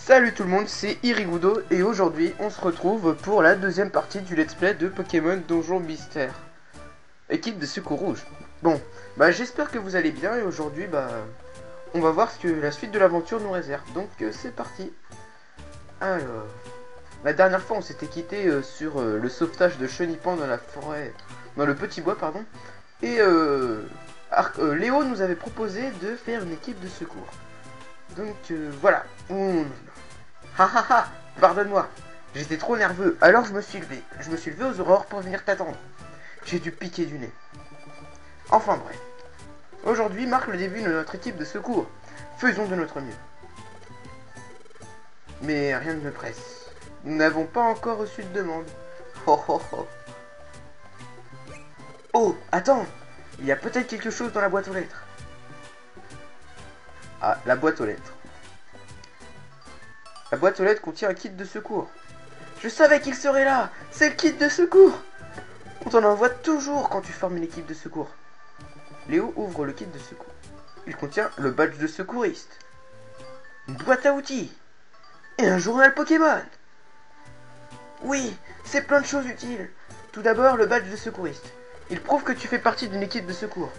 Salut tout le monde, c'est Irigudo et aujourd'hui on se retrouve pour la deuxième partie du let's play de Pokémon Donjon Mystère. Équipe de secours rouge. Bon, j'espère que vous allez bien et aujourd'hui on va voir ce que la suite de l'aventure nous réserve. Donc c'est parti. Alors, la dernière fois on s'était quitté sur le sauvetage de Chenipan dans la forêt, dans le petit bois pardon. Et Léo nous avait proposé de faire une équipe de secours. Donc voilà. Ha, pardonne-moi. J'étais trop nerveux, alors je me suis levé. Je me suis levé aux aurores pour venir t'attendre. J'ai dû piquer du nez. Enfin bref. Aujourd'hui marque le début de notre équipe de secours. Faisons de notre mieux. Mais rien ne me presse. Nous n'avons pas encore reçu de demande. Oh, attends. Il y a peut-être quelque chose dans la boîte aux lettres. Ah, la boîte aux lettres. La boîte aux lettres contient un kit de secours. Je savais qu'il serait là. C'est le kit de secours. On t'en envoie toujours quand tu formes une équipe de secours. Léo ouvre le kit de secours. Il contient le badge de secouriste, une boîte à outils et un journal Pokémon. Oui, c'est plein de choses utiles. Tout d'abord, le badge de secouriste. Il prouve que tu fais partie d'une équipe de secours.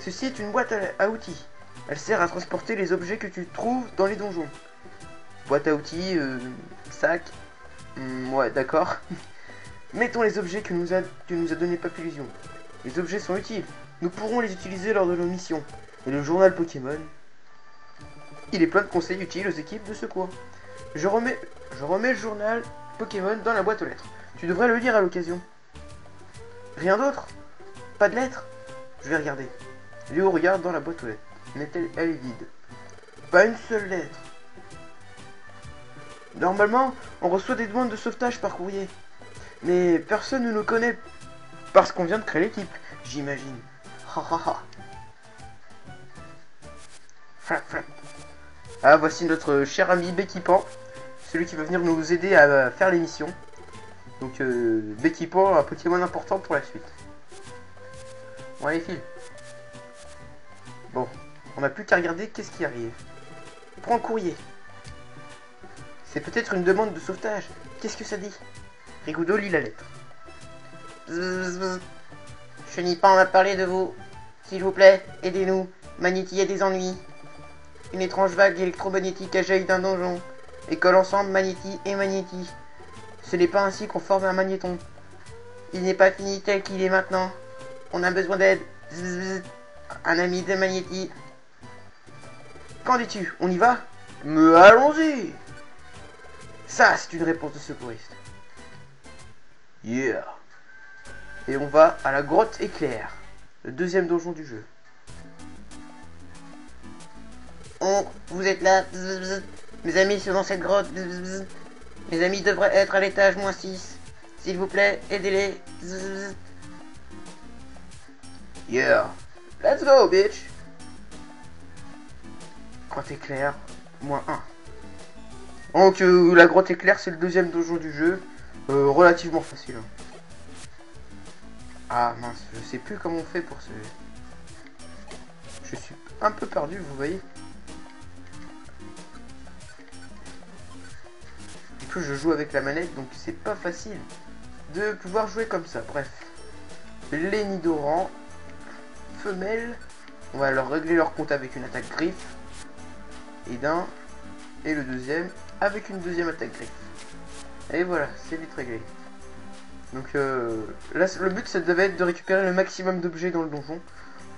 Ceci est une boîte à outils. Elle sert à transporter les objets que tu trouves dans les donjons. Boîte à outils, sac. Ouais, d'accord. Mettons les objets que nous a donné Papillusion. Les objets sont utiles. Nous pourrons les utiliser lors de nos missions. Et le journal Pokémon, il est plein de conseils utiles aux équipes de secours. Je remets le journal Pokémon dans la boîte aux lettres. Tu devrais le lire à l'occasion. Rien d'autre? Pas de lettres? Je vais regarder. Léo regarde dans la boîte aux lettres. Mais elle est vide. Pas une seule lettre. Normalement, on reçoit des demandes de sauvetage par courrier. Mais personne ne nous connaît parce qu'on vient de créer l'équipe, j'imagine. Flap. Ah, voici notre cher ami Béquipan, celui qui va venir nous aider à faire l'émission. Donc Béquipan, un Pokémon important pour la suite. Bon, allez, file. Bon, on n'a plus qu'à regarder qu'est-ce qui arrive. Prends le courrier. C'est peut-être une demande de sauvetage. Qu'est-ce que ça dit? Irigudo lit la lettre. Chenipan m'a parlé de vous. S'il vous plaît, aidez-nous. Magnéti a des ennuis. Une étrange vague électromagnétique agite d'un donjon et colle ensemble Magnéti et Magnéti. Ce n'est pas ainsi qu'on forme un magnéton. Il n'est pas fini tel qu'il est maintenant. On a besoin d'aide. Un ami de Magnéti. Qu'en dis-tu? On y va? Mais allons-y! Ça, c'est une réponse de secouriste. Yeah. Et on va à la grotte éclair, le deuxième donjon du jeu. Oh, vous êtes là. Mes amis sont dans cette grotte. Mes amis devraient être à l'étage -6. S'il vous plaît, aidez-les. Yeah. Let's go, bitch. Grotte éclair, -1. Donc la grotte éclair, c'est le deuxième donjon du jeu. Relativement facile. Ah mince, je sais plus comment on fait pour ce... Je suis un peu perdu, vous voyez. En plus je joue avec la manette, donc c'est pas facile de pouvoir jouer comme ça. Bref. Les Nidoran femelles, on va leur régler leur compte avec une attaque griffe. Et le deuxième avec une deuxième attaque griffe. Et voilà, c'est vite réglé. Donc là, le but, ça devait être de récupérer le maximum d'objets dans le donjon,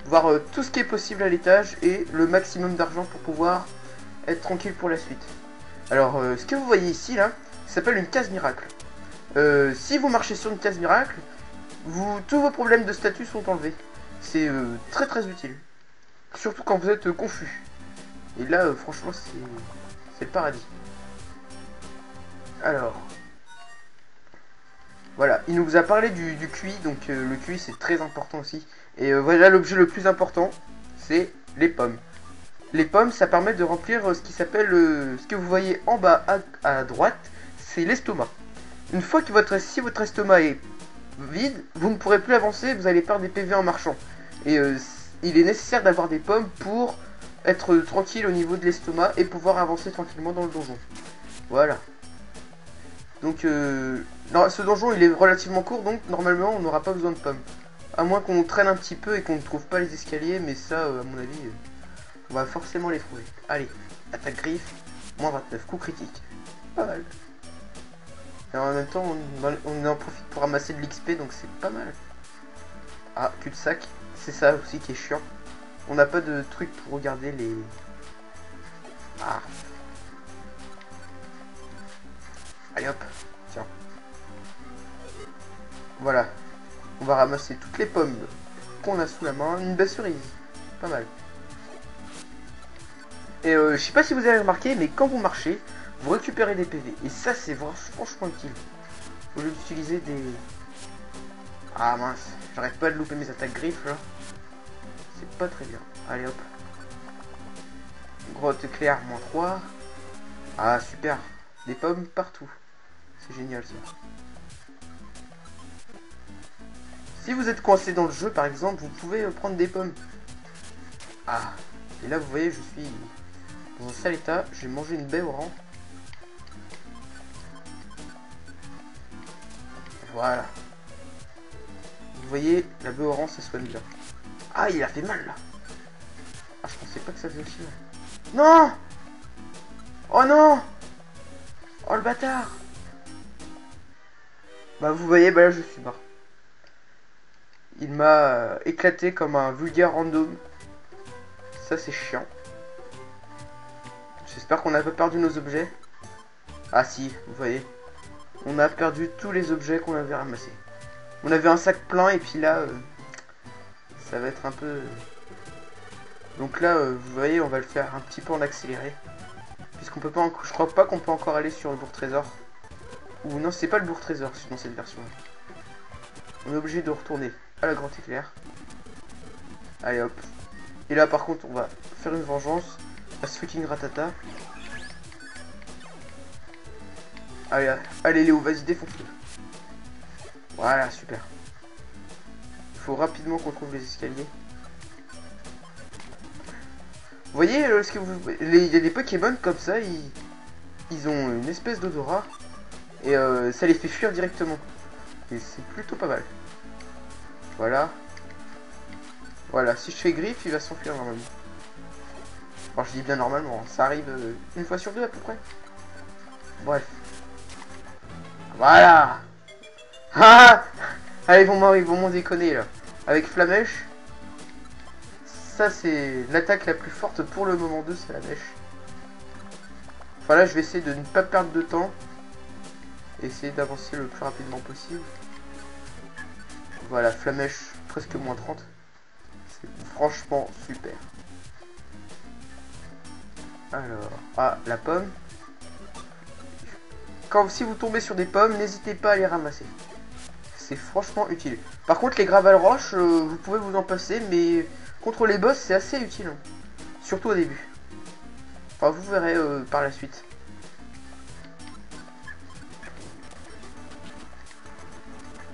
voir tout ce qui est possible à l'étage et le maximum d'argent pour pouvoir être tranquille pour la suite. Alors, ce que vous voyez ici, là, ça s'appelle une case miracle. Si vous marchez sur une case miracle, tous vos problèmes de statut sont enlevés. C'est très très utile. Surtout quand vous êtes confus. Et là, franchement, c'est le paradis. Alors, voilà, il nous a parlé du QI, donc le QI c'est très important aussi. Et voilà, l'objet le plus important, c'est les pommes. Les pommes, ça permet de remplir ce qui s'appelle, ce que vous voyez en bas à droite, c'est l'estomac. Une fois que si votre estomac est vide, vous ne pourrez plus avancer, vous allez perdre des PV en marchant. Et il est nécessaire d'avoir des pommes pour être tranquille au niveau de l'estomac et pouvoir avancer tranquillement dans le donjon. Voilà. Donc, non, ce donjon, il est relativement court, donc normalement, on n'aura pas besoin de pommes. À moins qu'on traîne un petit peu et qu'on ne trouve pas les escaliers, mais ça, à mon avis, on va forcément les trouver. Allez, attaque griffe, moins 29, coup critique. Pas mal. Et en même temps, on en profite pour ramasser de l'XP, donc c'est pas mal. Ah, cul-de-sac, c'est ça aussi qui est chiant. On n'a pas de truc pour regarder les... Ah. Allez hop, tiens. Voilà. On va ramasser toutes les pommes qu'on a sous la main. Une belle cerise. Pas mal. Et je sais pas si vous avez remarqué, mais quand vous marchez, vous récupérez des PV. Et ça, c'est franchement utile. Au lieu d'utiliser des... Ah mince, j'arrête pas de louper mes attaques griffes là. C'est pas très bien. Allez hop. Grotte claire, moins 3. Ah super. Des pommes partout. C'est génial ça. Si vous êtes coincé dans le jeu par exemple, vous pouvez prendre des pommes. Ah. Et là vous voyez, je suis dans un sale état. J'ai mangé une baie au rang. Voilà. Vous voyez, la baie au rang, ça soigne bien. Ah, il a fait mal là. Ah, je pensais pas que ça faisait aussi mal. Non! Oh non! Oh le bâtard! Bah vous voyez, bah là je suis mort. Il m'a éclaté comme un vulgaire random. Ça c'est chiant. J'espère qu'on n'a pas perdu nos objets. Ah si, vous voyez. On a perdu tous les objets qu'on avait ramassés. On avait un sac plein et puis là... ça va être un peu... Donc là, vous voyez, on va le faire un petit peu en accéléré. Puisqu'on peut pas... Je crois pas qu'on peut encore aller sur le bourg trésor. Ou non, c'est pas le bourg trésor dans cette version. On est obligé de retourner à la grande éclair. Allez hop. Et là par contre, on va faire une vengeance à ce fucking ratata. Allez, allez Léo, vas-y, défonce-le. Voilà, super. Il faut rapidement qu'on trouve les escaliers. Vous voyez, ce que vous... il y a des Pokémon comme ça, ils ont une espèce d'odorat. Et ça les fait fuir directement. Et c'est plutôt pas mal. Voilà. Voilà, si je fais griffe, il va s'enfuir normalement. Alors je dis bien normalement, ça arrive une fois sur deux à peu près. Bref. Voilà. Ah. Allez, ils vont m'en déconner là. Avec Flamèche. Ça c'est l'attaque la plus forte pour le moment 2, c'est la mèche. Enfin là je vais essayer de ne pas perdre de temps. Essayer d'avancer le plus rapidement possible. Voilà, Flamèche, presque moins 30. C'est franchement super. Alors, ah, la pomme. Si vous tombez sur des pommes, n'hésitez pas à les ramasser. C'est franchement utile. Par contre, les gravales roches, vous pouvez vous en passer, mais contre les boss, c'est assez utile. Hein. Surtout au début. Enfin, vous verrez par la suite.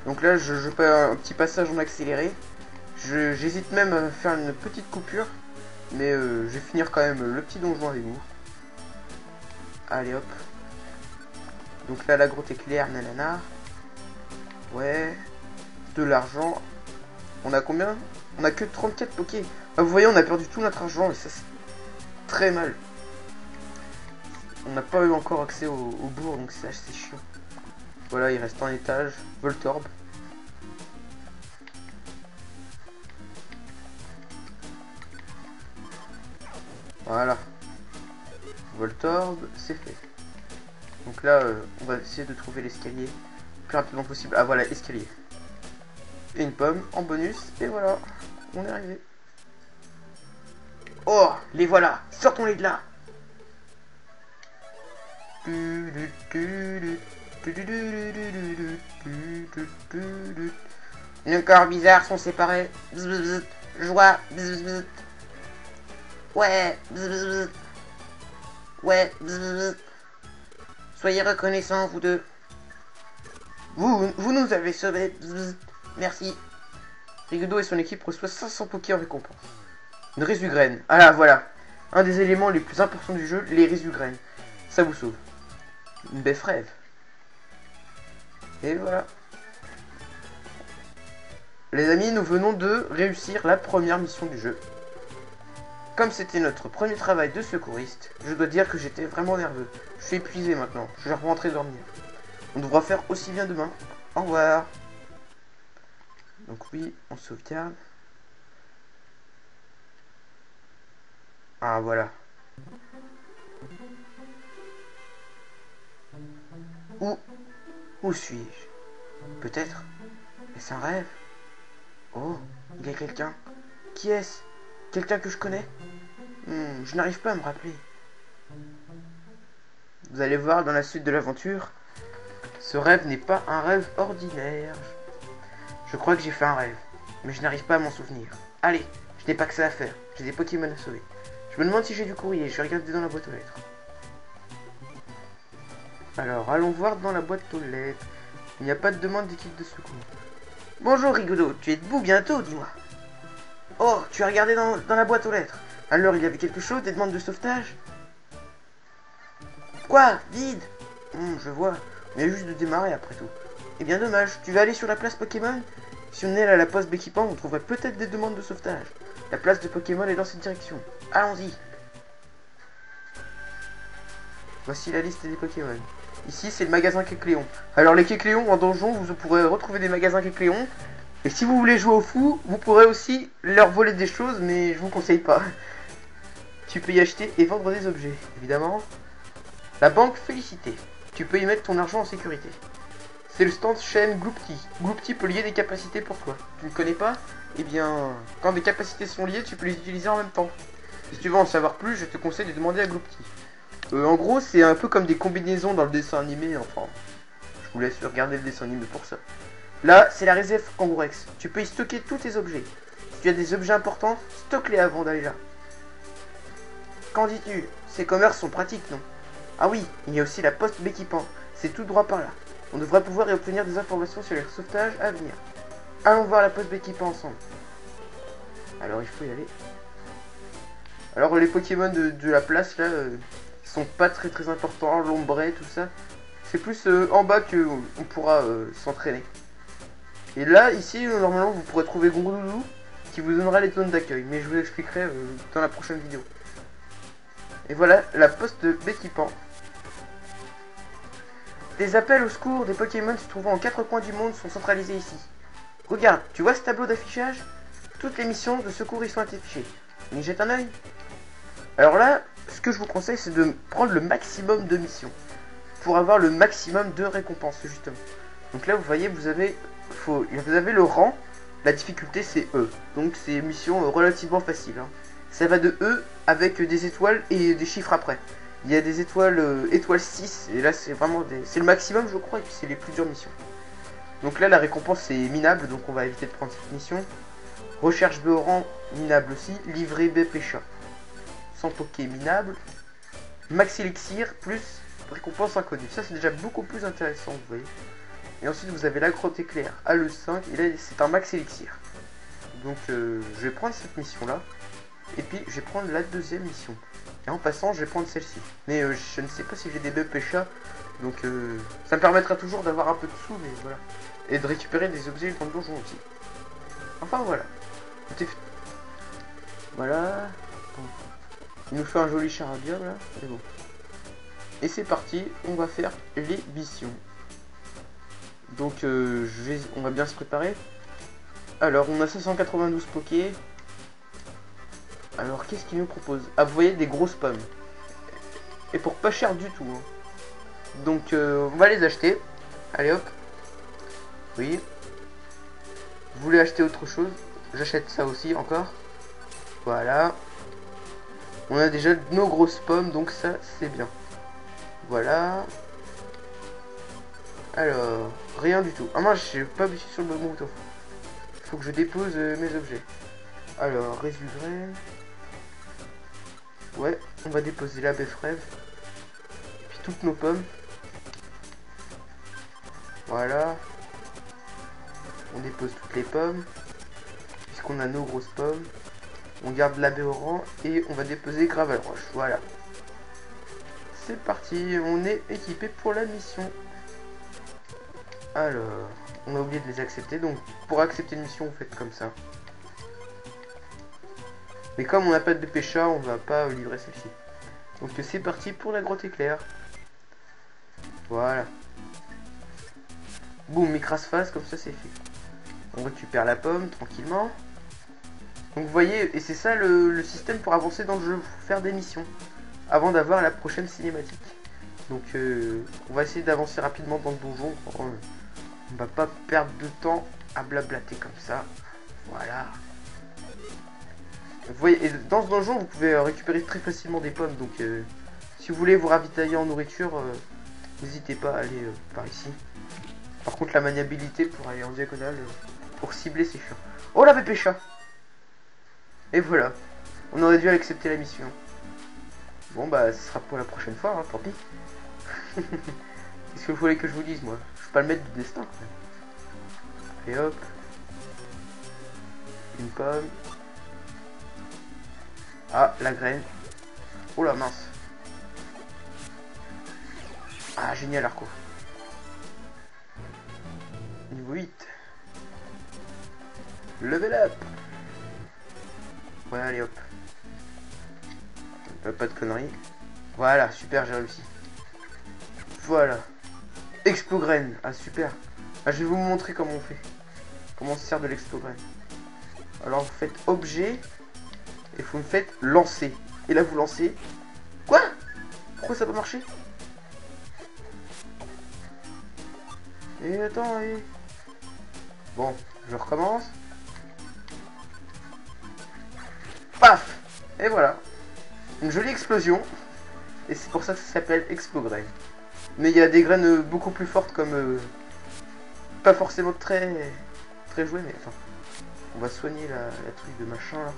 Donc là, je fais un petit passage en accéléré. J'hésite même à faire une petite coupure. Mais je vais finir quand même le petit donjon avec vous. Allez hop. Donc là, la grotte éclair, nanana. Ouais. De l'argent. On a combien? On a que 34 pokés. Ah, vous voyez, on a perdu tout notre argent. Et ça, c'est très mal. On n'a pas eu encore accès au bourg. Donc c'est assez chiant. Voilà, il reste un étage. Voltorb. Voilà. Voltorb, c'est fait. Donc là, on va essayer de trouver l'escalier le plus rapidement possible. Ah voilà, escalier. Et une pomme en bonus. Et voilà, on est arrivé. Oh, les voilà. Sortons-les de là. Nos corps bizarres sont séparés. Bzz, bzz, bzz. Joie. Bzz, bzz. Ouais. Bzz, bzz, bzz. Ouais. Bzz, bzz, bzz. Soyez reconnaissants, vous deux. Vous nous avez sauvés. Bzz, bzz. Merci. Rigudo et son équipe reçoivent 500 pokés en récompense. Une résugraine. Ah là, voilà. Un des éléments les plus importants du jeu, les résugraines. Ça vous sauve. Une belle rêve. Et voilà. Les amis, nous venons de réussir la première mission du jeu. Comme c'était notre premier travail de secouriste, je dois dire que j'étais vraiment nerveux. Je suis épuisé maintenant, je vais rentrer dormir. On devra faire aussi bien demain. Au revoir. Donc oui, on sauvegarde. Ah voilà. Où suis-je? Peut-être? Est-ce un rêve? Oh, il y a quelqu'un. Qui est-ce? Quelqu'un que je connais? Je n'arrive pas à me rappeler. Vous allez voir dans la suite de l'aventure, ce rêve n'est pas un rêve ordinaire. Je crois que j'ai fait un rêve, mais je n'arrive pas à m'en souvenir. Allez, je n'ai pas que ça à faire. J'ai des Pokémon à sauver. Je me demande si j'ai du courrier. Je vais regarder dans la boîte aux lettres. Alors, allons voir dans la boîte aux lettres. Il n'y a pas de demande d'équipe de secours. Bonjour Rigodo, tu es debout bientôt, dis-moi. Oh, tu as regardé dans la boîte aux lettres. Alors, il y avait quelque chose, des demandes de sauvetage? Quoi? Vide? Je vois. On vient juste de démarrer après tout. Eh bien dommage, tu vas aller sur la place Pokémon? Si on est à la poste d'équipement, on trouverait peut-être des demandes de sauvetage. La place de Pokémon est dans cette direction. Allons-y. Voici la liste des Pokémon. Ici, c'est le magasin Kecléon. Alors les Kecléon en donjon, vous pourrez retrouver des magasins Kecléon. Et si vous voulez jouer au fou, vous pourrez aussi leur voler des choses, mais je vous conseille pas. Tu peux y acheter et vendre des objets, évidemment. La banque Félicité. Tu peux y mettre ton argent en sécurité. C'est le stand chaîne Gloopty. Gloopty peut lier des capacités pour toi. Tu ne connais pas? Eh bien, quand des capacités sont liées, tu peux les utiliser en même temps. Si tu veux en savoir plus, je te conseille de demander à Gloopty. En gros, c'est un peu comme des combinaisons dans le dessin animé, enfin. Je vous laisse regarder le dessin animé pour ça. Là, c'est la réserve Kangourex. Tu peux y stocker tous tes objets. Si tu as des objets importants, stocke-les avant d'aller là. Qu'en dis-tu? Ces commerces sont pratiques, non? Ah oui, il y a aussi la poste d'équipement. C'est tout droit par là. On devrait pouvoir y obtenir des informations sur les sauvetages à venir. Allons voir la poste d'équipement ensemble. Alors, il faut y aller. Alors, les Pokémon de la place, là, sont pas très importants. L'ombre, tout ça. C'est plus en bas qu'on pourra s'entraîner. Et là, ici, normalement, vous pourrez trouver Grondoudou qui vous donnera les zones d'accueil. Mais je vous expliquerai dans la prochaine vidéo. Et voilà, la poste d'équipement. Des appels au secours des Pokémon se trouvant en 4 coins du monde sont centralisés ici. Regarde, tu vois ce tableau d'affichage? Toutes les missions de secours y sont affichées. On y jette un œil? Alors là, ce que je vous conseille, c'est de prendre le maximum de missions. Pour avoir le maximum de récompenses, justement. Donc là, vous voyez, vous avez le rang. La difficulté, c'est E. Donc c'est une mission relativement facile. Hein. Ça va de E avec des étoiles et des chiffres après. Il y a des étoiles, étoile 6, et là c'est vraiment c'est le maximum je crois, et puis c'est les plus dures missions. Donc là la récompense c'est minable, donc on va éviter de prendre cette mission. Recherche B au rang, minable aussi. Livret B Pécha. Sans poké, minable. Max Elixir, plus récompense inconnue. Ça c'est déjà beaucoup plus intéressant, vous voyez. Et ensuite vous avez l'agrotte éclair, ALE5, et là c'est un Max Elixir. Donc je vais prendre cette mission là. Et puis je vais prendre la deuxième mission. Et en passant, je vais prendre celle-ci. Mais je ne sais pas si j'ai des bœufs pécha. Donc ça me permettra toujours d'avoir un peu de sous, mais voilà. Et de récupérer des objets dans le donjon aussi. Enfin voilà. Voilà. Il nous fait un joli charabia là. C'est bon. Et c'est parti, on va faire les missions. Donc on va bien se préparer. Alors on a 592 pokés. Alors qu'est-ce qu'il nous propose? Ah, vous voyez des grosses pommes. Et pour pas cher du tout. Hein. Donc on va les acheter. Allez hop. Oui. Vous voulez acheter autre chose? J'achète ça aussi encore. Voilà. On a déjà nos grosses pommes, donc ça c'est bien. Voilà. Alors, rien du tout. Ah moi j'ai pas appuyé sur le bon bouton. Faut que je dépose mes objets. Alors, résultat. Ouais, on va déposer la beffrève. Puis toutes nos pommes. Voilà. On dépose toutes les pommes. Puisqu'on a nos grosses pommes. On garde la baie au rang et on va déposer Gravel Roche. Voilà. c'est parti, on est équipé pour la mission. Alors, on a oublié de les accepter, donc pour accepter une mission, vous faites comme ça. Mais comme on n'a pas de pêcha, on va pas livrer celle-ci. Donc c'est parti pour la grotte éclair. Voilà. Boum, micrasse face, comme ça c'est fait. On récupère la pomme tranquillement. Donc vous voyez, et c'est ça le système pour avancer dans le jeu, faire des missions. Avant d'avoir la prochaine cinématique. Donc on va essayer d'avancer rapidement dans le donjon. On va pas perdre de temps à blablater comme ça. Voilà. Vous voyez, et dans ce donjon, vous pouvez récupérer très facilement des pommes. Donc si vous voulez vous ravitailler en nourriture, n'hésitez pas à aller par ici. Par contre, la maniabilité pour aller en diagonale, pour cibler, c'est chiant. Oh la pépécha! Et voilà. On aurait dû accepter la mission. Bon bah, ce sera pour la prochaine fois, hein, tant pis. Qu'est-ce que vous voulez que je vous dise, moi? Je suis pas le maître du destin, quand même. Et hop. Une pomme. Ah, la graine. Oh la mince. Ah, génial, Arco. Niveau 8. Level up. Ouais, allez hop. Pas de conneries. Voilà, super, j'ai réussi. Voilà. Explogrène. Ah, super. Ah, je vais vous montrer comment on fait. Comment on se sert de l'explogrène. Alors, vous faites objet. Et vous me faites lancer. Et là, vous lancez. Quoi? Pourquoi ça n'a pas marché? Et attends, et... Bon, je recommence. Paf! Et voilà. Une jolie explosion. Et c'est pour ça que ça s'appelle Explograine. Mais il y a des graines beaucoup plus fortes comme... pas forcément très jouées, mais enfin... On va soigner la truc de machin là.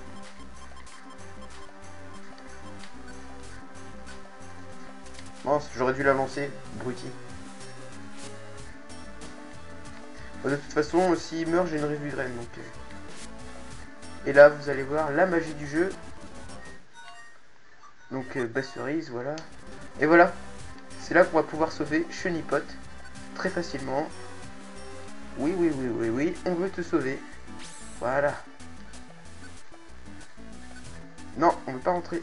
Bon, j'aurais dû la lancer, bruti. Bon, de toute façon, s'il meurt, j'ai une revue de graine, donc... Et là, vous allez voir la magie du jeu. Donc, basse cerise, voilà. Et voilà. C'est là qu'on va pouvoir sauver Chenipote. Très facilement. Oui, oui, oui, oui, oui. On veut te sauver. Voilà. Non, on ne veut pas rentrer.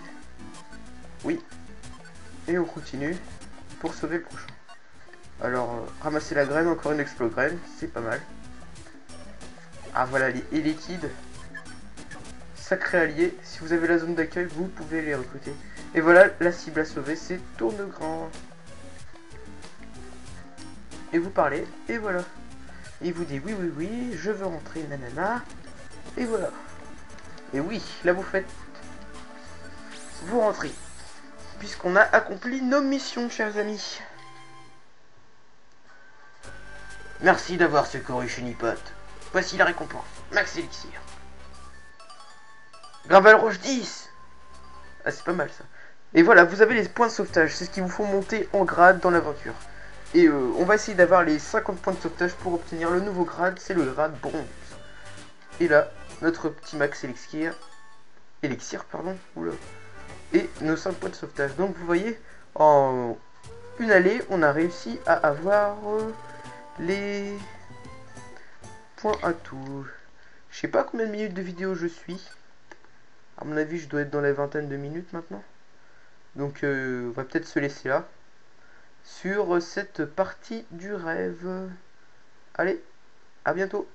Oui. Et on continue pour sauver le prochain. Alors, ramasser la graine, encore une explogrène. C'est pas mal. Ah, voilà, les liquides. Sacré allié. Si vous avez la zone d'accueil, vous pouvez les recruter. Et voilà, la cible à sauver, c'est Tournegrand. Et vous parlez, et voilà. Et il vous dit oui, oui, oui, je veux rentrer, nanana. Et voilà. Et oui, là vous faites... Vous rentrez. Puisqu'on a accompli nos missions, chers amis. Merci d'avoir secouru Chenipote. Voici la récompense. Max Elixir. Gravel Roche 10. Ah, c'est pas mal ça. Et voilà, vous avez les points de sauvetage. C'est ce qui vous font monter en grade dans l'aventure. Et on va essayer d'avoir les 50 points de sauvetage pour obtenir le nouveau grade. C'est le grade bronze. Et là, notre petit Max Elixir. Elixir, pardon. Oula. Et nos 5 points de sauvetage. Donc vous voyez, en une allée, on a réussi à avoir les points à tout. Je sais pas combien de minutes de vidéo je suis. À mon avis, je dois être dans la vingtaine de minutes maintenant. Donc on va peut-être se laisser là. Sur cette partie du rêve. Allez, à bientôt.